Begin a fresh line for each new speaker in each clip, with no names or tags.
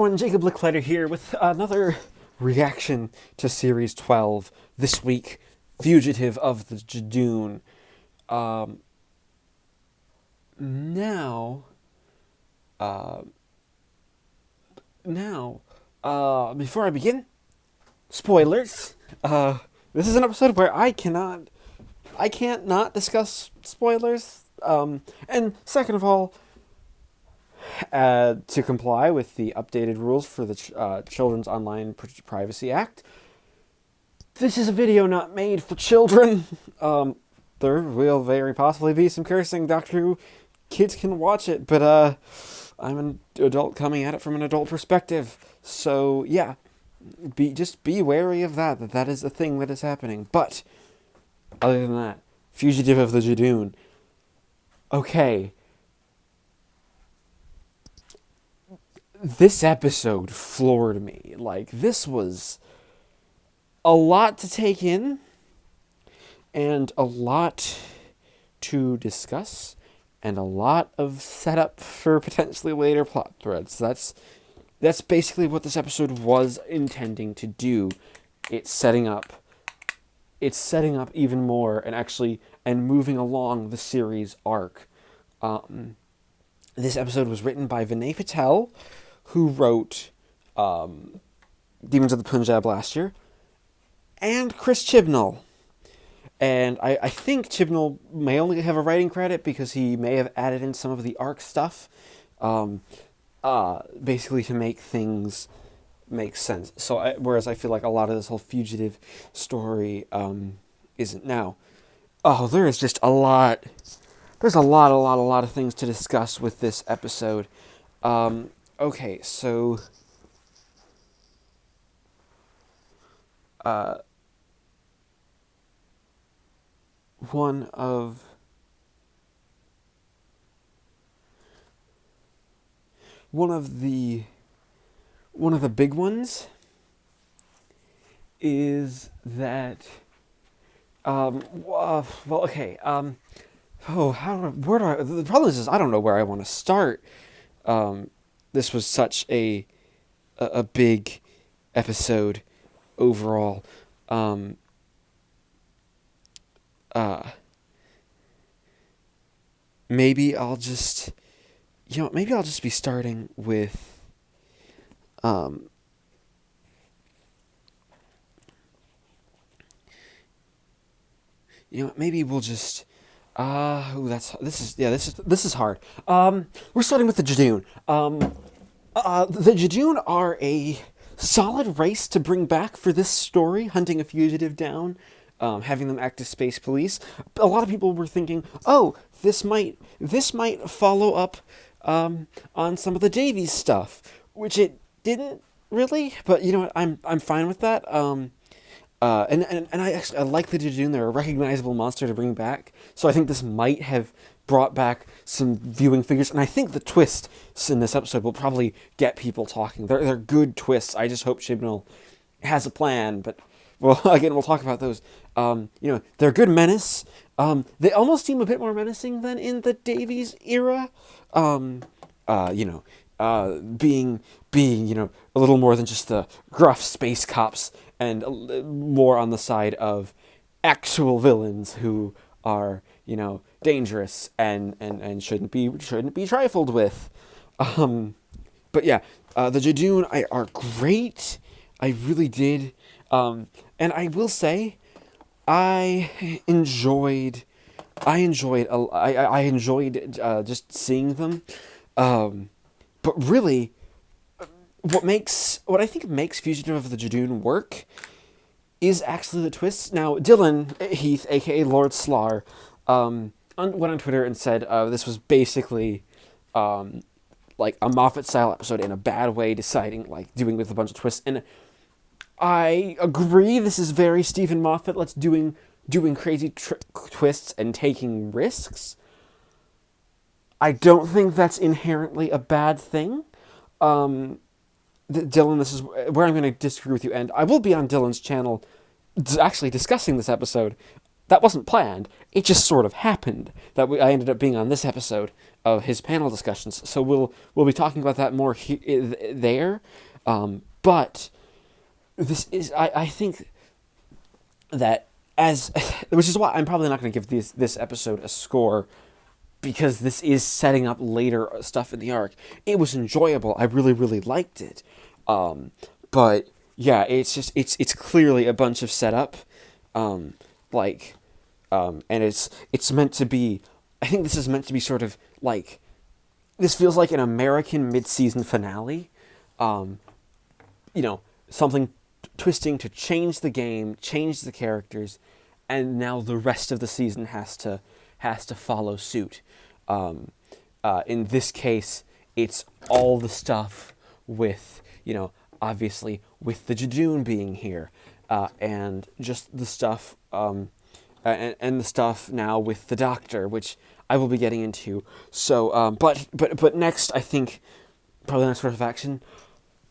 everyone, Jacob Lickletter here with another reaction to Series 12. This week, Fugitive of the Judoon. Um, now, uh, Before I begin, spoilers. This is an episode where I can't not discuss spoilers. And second of all, to comply with the updated rules for the Children's Online Privacy Act, this is a video not made for children. There will very possibly be some cursing. Doctor Who kids can watch it, but I'm an adult coming at it from an adult perspective. So yeah, be wary of that. That is a thing that is happening. But other than that, Fugitive of the Judoon. Okay. This episode floored me. Like, this was a lot to take in and a lot to discuss and a lot of setup for potentially later plot threads. That's basically what this episode was intending to do. It's setting up even more and moving along the series arc. This episode was written by Vinay Patel, who wrote Demons of the Punjab last year, and Chris Chibnall. And I think Chibnall may only have a writing credit because he may have added in some of the arc stuff, basically to make things make sense. So whereas I feel like a lot of this whole fugitive story isn't now. Oh, there is just a lot. There's a lot of things to discuss with this episode. Okay, so one of the big ones is that the problem is I don't know where I want to start. This was such a big episode overall. Maybe I'll just be starting with maybe we'll just this is hard. We're starting with the Judoon. The Judoon are a solid race to bring back for this story, hunting a fugitive down, having them act as space police. A lot of people were thinking, oh, this might follow up on some of the Davies stuff, which it didn't really. But you know what? I'm fine with that. And I like the Judoon. They're a recognizable monster to bring back. So I think this might have brought back some viewing figures. And I think the twists in this episode will probably get people talking. They're good twists. I just hope Chibnall has a plan. But, well, again, we'll talk about those. They're a good menace. They almost seem a bit more menacing than in the Davies era. Being a little more than just the gruff space cops, and more on the side of actual villains who are, dangerous and shouldn't be trifled with. But yeah, the Judoon are great. I really did. And I will say, I enjoyed just seeing them. But really, what I think makes Fugitive of the Judoon work is actually the twists. Now, Dylan Heath, aka Lord Slar, went on Twitter and said this was basically like a Moffat-style episode in a bad way, doing with a bunch of twists. And I agree, this is very Stephen Moffat. Let's doing crazy twists and taking risks. I don't think that's inherently a bad thing. Dylan, this is where I'm going to disagree with you, and I will be on Dylan's channel actually discussing this episode that wasn't planned. It just sort of happened that I ended up being on this episode of his panel discussions. So we'll be talking about that more there. But this is I think that as which is why I'm probably not going to give this episode a score, because this is setting up later stuff in the arc. It was enjoyable. I really, really liked it. But yeah, it's clearly a bunch of setup. And it's meant to be, I think this is meant to be sort of like, this feels like an American mid-season finale. Something twisting to change the game, change the characters, and now the rest of the season has to follow suit. In this case, it's all the stuff with, obviously with the Judoon being here, and just the stuff, and the stuff now with the Doctor, which I will be getting into. So, but next, I think, probably next course of action,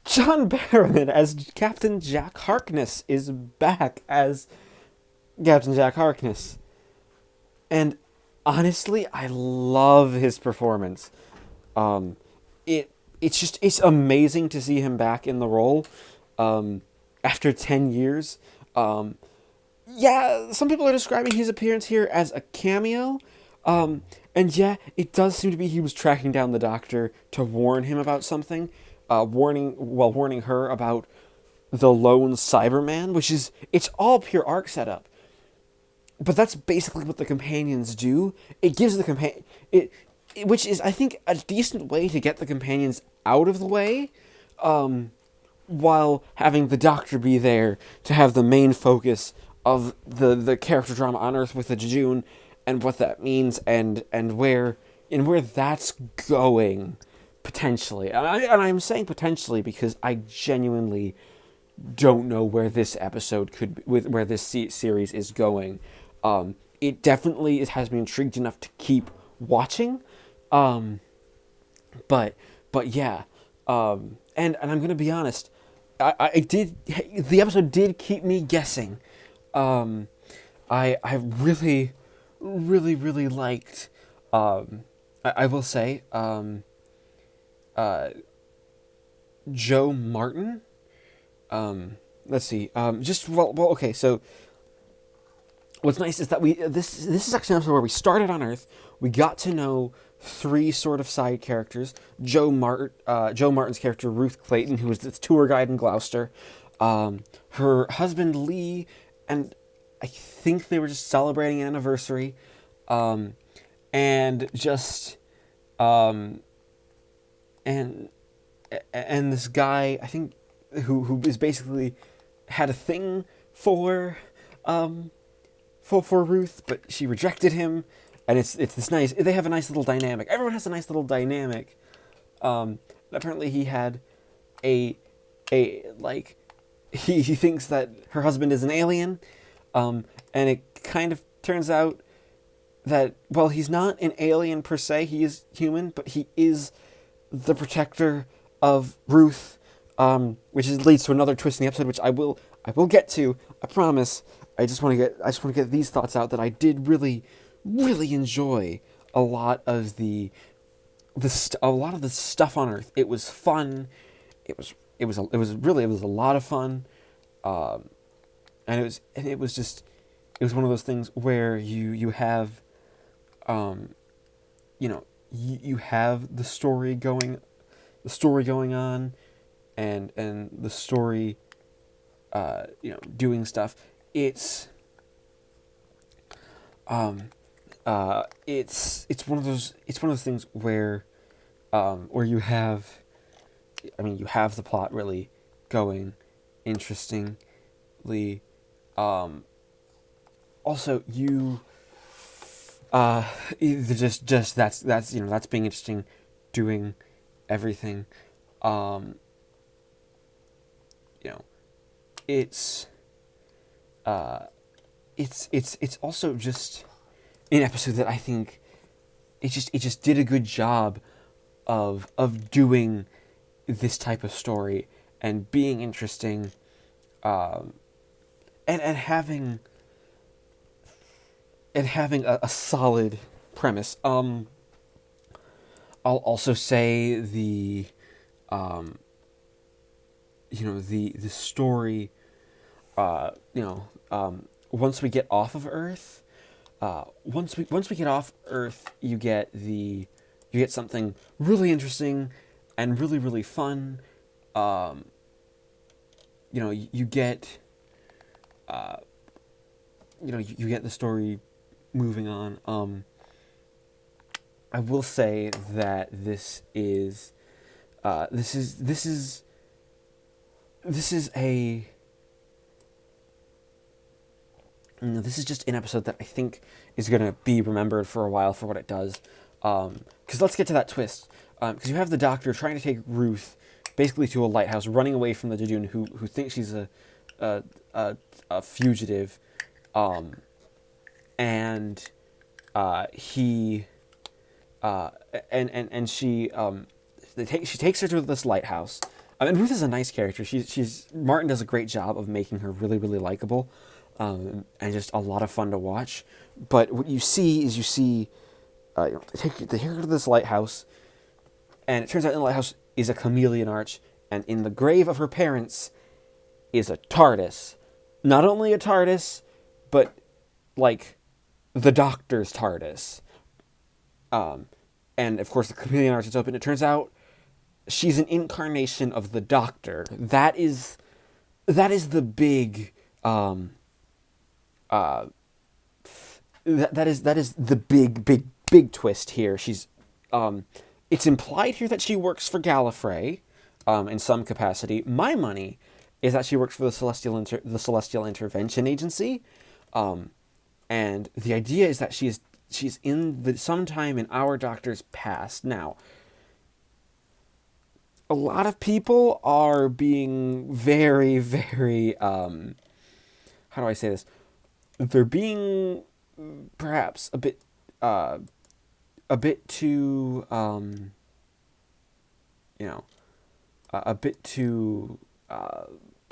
John Barrowman as Captain Jack Harkness is back as Captain Jack Harkness. And honestly, I love his performance. It's amazing to see him back in the role after 10 years. Yeah, some people are describing his appearance here as a cameo. And yeah, it does seem to be he was tracking down the Doctor to warn him about something. Warning her about the lone Cyberman, it's all pure arc setup. But that's basically what the companions do. It gives the which is, I think, a decent way to get the companions out of the way, while having the Doctor be there to have the main focus of the character drama on Earth with the Judoon, and what that means, and where that's going potentially. And I'm saying potentially because I genuinely don't know where this episode where this series is going. It definitely has me intrigued enough to keep watching. But yeah. And I'm gonna be honest, the episode did keep me guessing. I really, really, really liked, I will say, Joe Martin. Let's see. Okay. So, what's nice is that this is actually an episode where we started on Earth. We got to know 3 sort of side characters. Joe Martin's character, Ruth Clayton, who was the tour guide in Gloucester. Her husband Lee, and I think they were just celebrating an anniversary. And just and this guy, I think, who is basically had a thing for Ruth, but she rejected him, and it's this nice. They have a nice little dynamic. Everyone has a nice little dynamic. Apparently, he had he thinks that her husband is an alien, and it kind of turns out that, well, he's not an alien per se. He is human, but he is the protector of Ruth, which leads to another twist in the episode, which I will get to. I promise. I just want to get these thoughts out, that I did really, really enjoy a lot of the stuff on Earth. It was fun. It was a lot of fun. And it was one of those things where you have, you have the story going on, and the story, doing stuff. It's one of those things where you have, you have the plot really going interestingly. Also, you just that's being interesting, doing everything. It's also just an episode that I think it just did a good job of doing this type of story and being interesting, and having and having a solid premise. I'll also say the story. Once we get off of Earth, once we get off Earth, you get something really interesting and really really fun. Um, you get you get the story moving on. I will say that this is a this is just an episode that I think is going to be remembered for a while for what it does. Because let's get to that twist. Because you have the Doctor trying to take Ruth basically to a lighthouse, running away from the Judoon, who thinks she's a, a fugitive, and he and she takes her to this lighthouse. And Ruth is a nice character. She's Martin does a great job of making her really really likable, and just a lot of fun to watch. But what you see is they take her to this lighthouse, and it turns out in the lighthouse is a chameleon arch, and in the grave of her parents is a TARDIS. Not only a TARDIS, but like the Doctor's TARDIS. And of course the chameleon arch is open. It turns out she's an incarnation of the Doctor. That is the big that is the big twist here. It's implied here that she works for Gallifrey, in some capacity. My money is that she works for the Celestial Intervention Agency, and the idea is that she's in sometime in our Doctor's past. Now, a lot of people are being very, very how do I say this? They're being perhaps a bit too a bit too I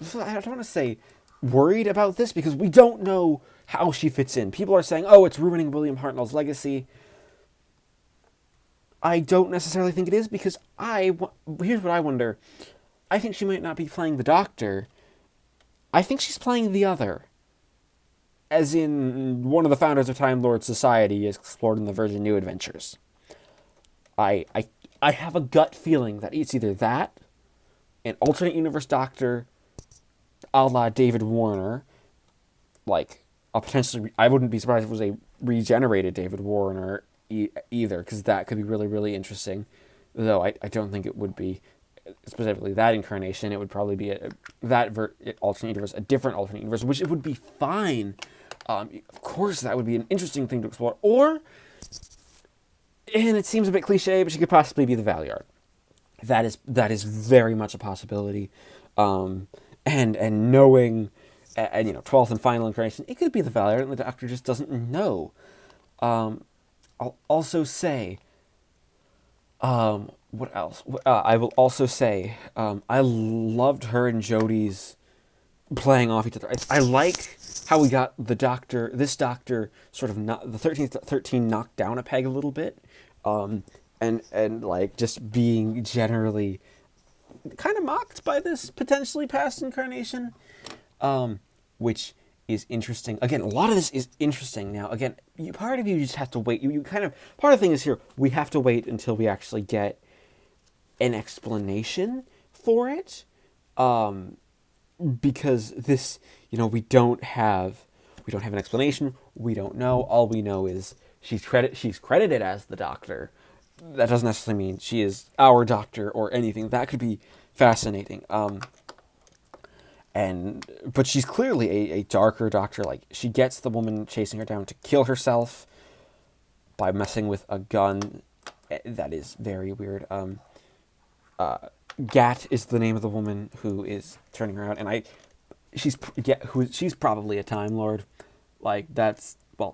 don't want to say worried about this, because we don't know how she fits in. People are saying, oh, it's ruining William Hartnell's legacy. I don't necessarily think it is, because here's what I wonder. I think she might not be playing the Doctor. I think she's playing the other. As in, one of the founders of Time Lord Society is explored in the Virgin New Adventures. I have a gut feeling that it's either that, an alternate universe Doctor, a la David Warner, like a potentially, I wouldn't be surprised if it was a regenerated David Warner either, because that could be really, really interesting. Though I don't think it would be specifically that incarnation. It would probably be alternate universe, a different alternate universe, which it would be fine. Of course, that would be an interesting thing to explore. Or, and it seems a bit cliche, but she could possibly be the Valyard. That is very much a possibility. And knowing, and 12th and final incarnation, it could be the Valyard, and the Doctor just doesn't know. I'll also say, what else? I will also say, I loved her and Jodie's playing off each other. I like how we got this Doctor sort of not the 13 knocked down a peg a little bit, and like just being generally kind of mocked by this potentially past incarnation, which is interesting. Again, a lot of this is interesting. Now, again, part of you just have to wait. Part of the thing is here, we have to wait until we actually get an explanation for it, because this, we don't have an explanation. We don't know. All we know is she's credited as the Doctor. That doesn't necessarily mean she is our Doctor or anything. That could be fascinating. But she's clearly a darker Doctor. Like, she gets the woman chasing her down to kill herself by messing with a gun. That is very weird. Gat is the name of the woman who is turning around, and she's probably a Time Lord. Like,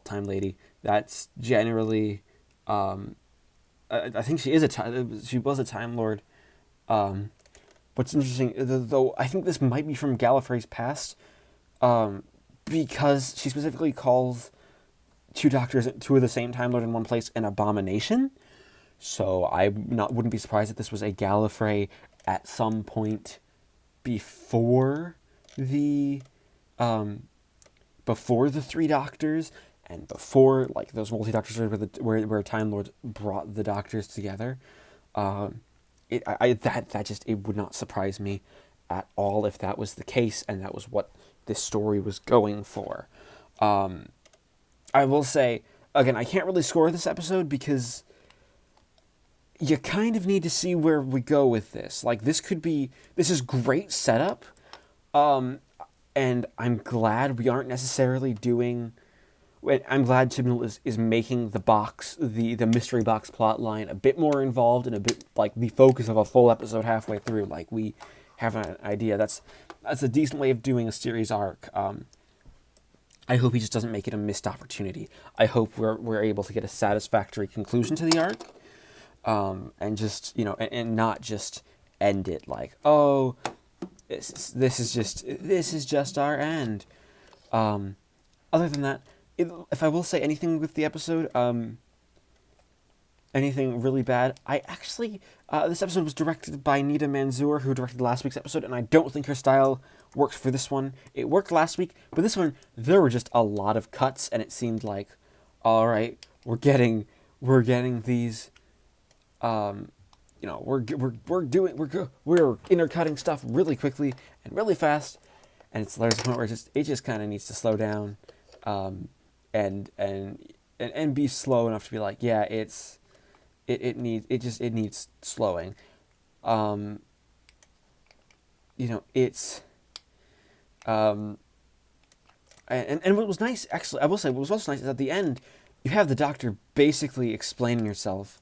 Time Lady. That's generally, I think she was a Time Lord. What's interesting, though, I think this might be from Gallifrey's past, because she specifically calls two doctors, two of the same Time Lord in one place, an abomination. So I wouldn't be surprised if this was a Gallifrey at some point before the three doctors, and before like those multi-doctors where Time Lords brought the doctors together. It would not surprise me at all if that was the case and that was what this story was going for. I will say again, I can't really score this episode because you kind of need to see where we go with this. Like, this is great setup, and I'm glad we aren't necessarily doing. I'm glad Chibnall is making the mystery box plot line a bit more involved and a bit like the focus of a full episode halfway through. Like, we have an idea. That's a decent way of doing a series arc. I hope he just doesn't make it a missed opportunity. I hope we're able to get a satisfactory conclusion to the arc, and just and not just end it like, oh, this is just our end. Other than that, if I will say anything with the episode, anything really bad, I actually, this episode was directed by Nita Manzoor, who directed last week's episode, and I don't think her style worked for this one. It worked last week, but this one, there were just a lot of cuts, and it seemed like, all right, we're getting these, we're intercutting stuff really quickly and really fast, and there's a point where it just kind of needs to slow down, and be slow enough to be like, yeah, it needs slowing. And what was nice, actually, I will say, what was also nice is at the end, you have the Doctor basically explaining herself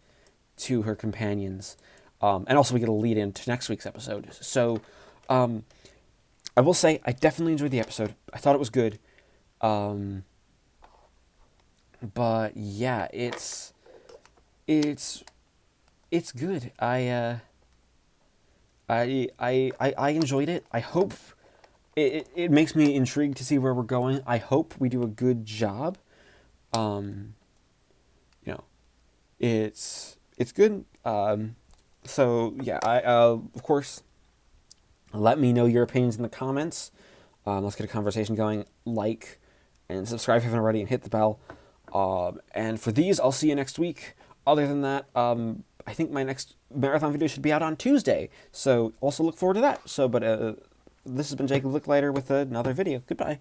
to her companions, and also we get a lead into next week's episode. So, I will say, I definitely enjoyed the episode. I thought it was good. But yeah, it's good. I enjoyed it. I hope it makes me intrigued to see where we're going. I hope we do a good job. It's good. So yeah, of course, let me know your opinions in the comments. Let's get a conversation going. Like and subscribe if you haven't already, and hit the bell. And for these, I'll see you next week. Other than that, I think my next marathon video should be out on Tuesday. So also look forward to that. This has been Jacob Licklider with another video. Goodbye.